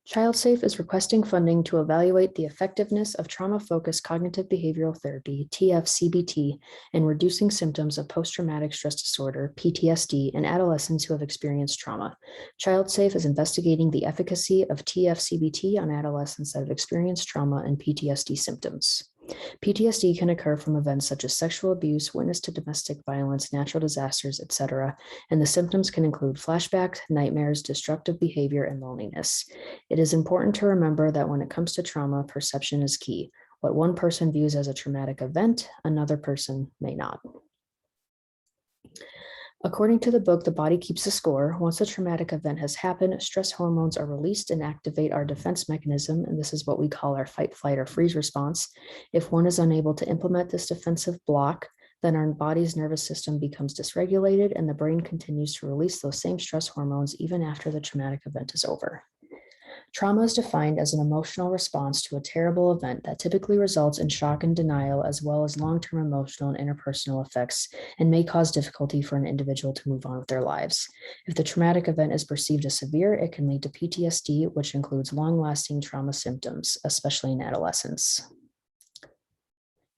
ChildSafe is requesting funding to evaluate the effectiveness of trauma-focused cognitive behavioral therapy, TFCBT, in reducing symptoms of post-traumatic stress disorder, PTSD, in adolescents who have experienced trauma. ChildSafe is investigating the efficacy of TFCBT on adolescents that have experienced trauma and PTSD symptoms. PTSD can occur from events such as sexual abuse, witness to domestic violence, natural disasters, etc., and the symptoms can include flashbacks, nightmares, destructive behavior, and loneliness. It is important to remember that when it comes to trauma, perception is key. What one person views as a traumatic event, another person may not. According to the book, The Body Keeps a Score, once a traumatic event has happened, stress hormones are released and activate our defense mechanism, and this is what we call our fight, flight, or freeze response. If one is unable to implement this defensive block, then our body's nervous system becomes dysregulated and the brain continues to release those same stress hormones even after the traumatic event is over. Trauma is defined as an emotional response to a terrible event that typically results in shock and denial, as well as long-term emotional and interpersonal effects, and may cause difficulty for an individual to move on with their lives. If the traumatic event is perceived as severe, it can lead to PTSD, which includes long-lasting trauma symptoms, especially in adolescents.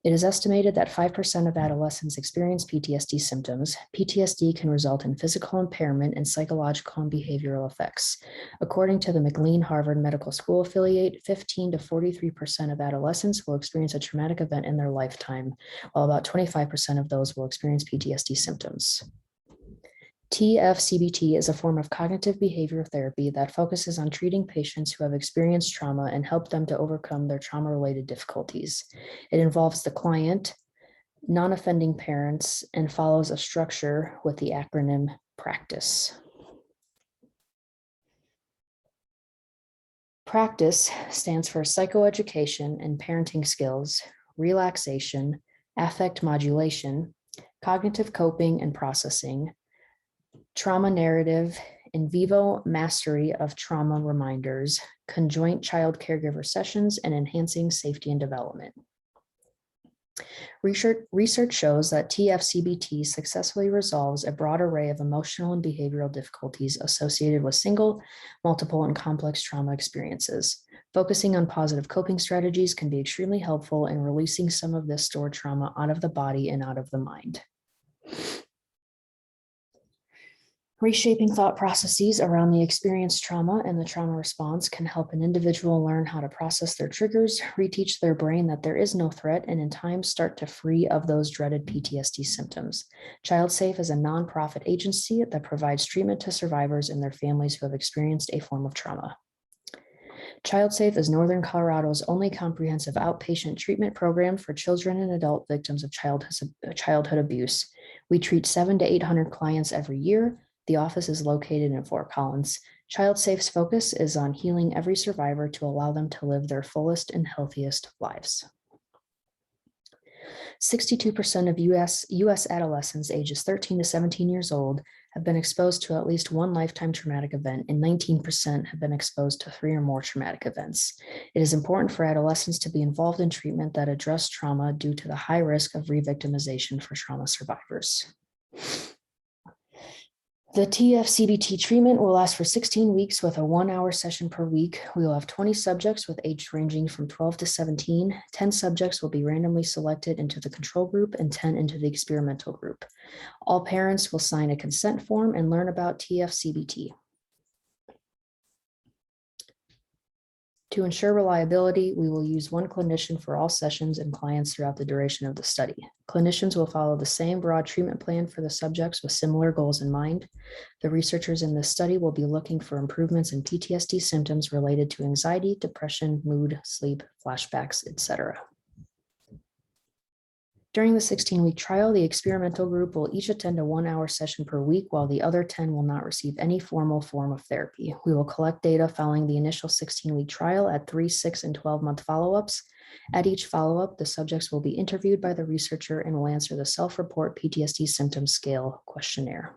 It is estimated that 5% of adolescents experience PTSD symptoms. PTSD can result in physical impairment and psychological and behavioral effects. According to the McLean Harvard Medical School affiliate, 15 to 43% of adolescents will experience a traumatic event in their lifetime, while about 25% of those will experience PTSD symptoms. TFCBT is a form of cognitive behavioral therapy that focuses on treating patients who have experienced trauma and help them to overcome their trauma-related difficulties. It involves the client, non-offending parents, and follows a structure with the acronym PRACTICE. PRACTICE stands for psychoeducation and parenting skills, relaxation, affect modulation, cognitive coping and processing, trauma narrative, in vivo mastery of trauma reminders, conjoint child caregiver sessions, and enhancing safety and development. Research shows that TFCBT successfully resolves a broad array of emotional and behavioral difficulties associated with single, multiple, and complex trauma experiences. Focusing on positive coping strategies can be extremely helpful in releasing some of this stored trauma out of the body and out of the mind. Reshaping thought processes around the experienced trauma and the trauma response can help an individual learn how to process their triggers, reteach their brain that there is no threat, and in time start to free of those dreaded PTSD symptoms. ChildSafe is a nonprofit agency that provides treatment to survivors and their families who have experienced a form of trauma. ChildSafe is Northern Colorado's only comprehensive outpatient treatment program for children and adult victims of childhood abuse. We treat 700 to 800 clients every year. The office is located in Fort Collins. ChildSafe's focus is on healing every survivor to allow them to live their fullest and healthiest lives. 62% of US adolescents ages 13 to 17 years old have been exposed to at least one lifetime traumatic event, and 19% have been exposed to 3 or more traumatic events. It is important for adolescents to be involved in treatment that address trauma due to the high risk of re-victimization for trauma survivors. The TFCBT treatment will last for 16 weeks with a 1-hour session per week. We will have 20 subjects with age ranging from 12 to 17. 10 subjects will be randomly selected into the control group and 10 into the experimental group. All parents will sign a consent form and learn about TFCBT. To ensure reliability, we will use one clinician for all sessions and clients throughout the duration of the study. Clinicians will follow the same broad treatment plan for the subjects with similar goals in mind. The researchers in this study will be looking for improvements in PTSD symptoms related to anxiety, depression, mood, sleep, flashbacks, etc. During the 16-week trial, the experimental group will each attend a 1-hour session per week, while the other 10 will not receive any formal form of therapy. We will collect data following the initial 16-week trial at 3, 6, and 12-month follow-ups. At each follow-up, the subjects will be interviewed by the researcher and will answer the self-report PTSD symptom scale questionnaire.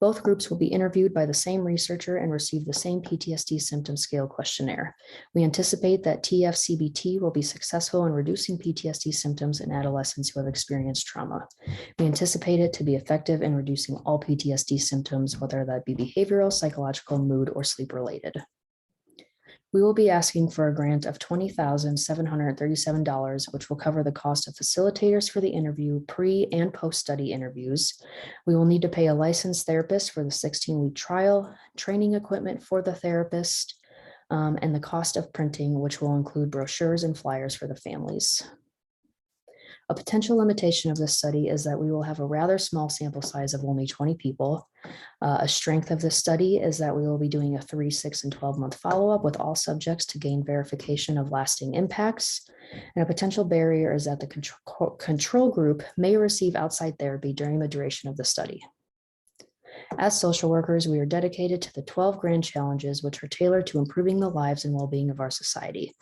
Both groups will be interviewed by the same researcher and receive the same PTSD symptom scale questionnaire. We anticipate that TFCBT will be successful in reducing PTSD symptoms in adolescents who have experienced trauma. We anticipate it to be effective in reducing all PTSD symptoms, whether that be behavioral, psychological, mood, or sleep related. We will be asking for a grant of $20,737, which will cover the cost of facilitators for the interview, pre and post-study interviews. We will need to pay a licensed therapist for the 16-week trial, training equipment for the therapist, and the cost of printing, which will include brochures and flyers for the families. A potential limitation of this study is that we will have a rather small sample size of only 20 people. A strength of this study is that we will be doing a 3, 6, and 12-month follow-up with all subjects to gain verification of lasting impacts. And a potential barrier is that the control group may receive outside therapy during the duration of the study. As social workers, we are dedicated to the 12 grand challenges, which are tailored to improving the lives and well-being of our society.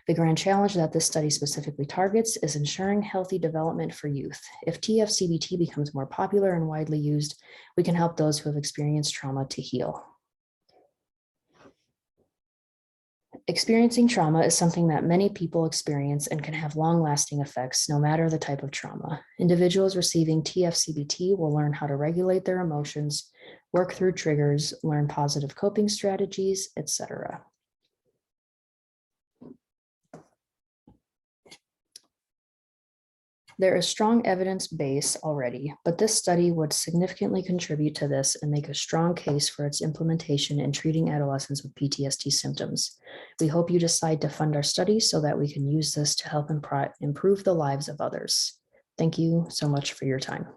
The grand challenge that this study specifically targets is ensuring healthy development for youth. If TFCBT becomes more popular and widely used, we can help those who have experienced trauma to heal. Experiencing trauma is something that many people experience and can have long-lasting effects no matter the type of trauma. Individuals receiving TFCBT will learn how to regulate their emotions, work through triggers, learn positive coping strategies, etc. There is strong evidence base already, but this study would significantly contribute to this and make a strong case for its implementation in treating adolescents with PTSD symptoms. We hope you decide to fund our study so that we can use this to help improve the lives of others. Thank you so much for your time.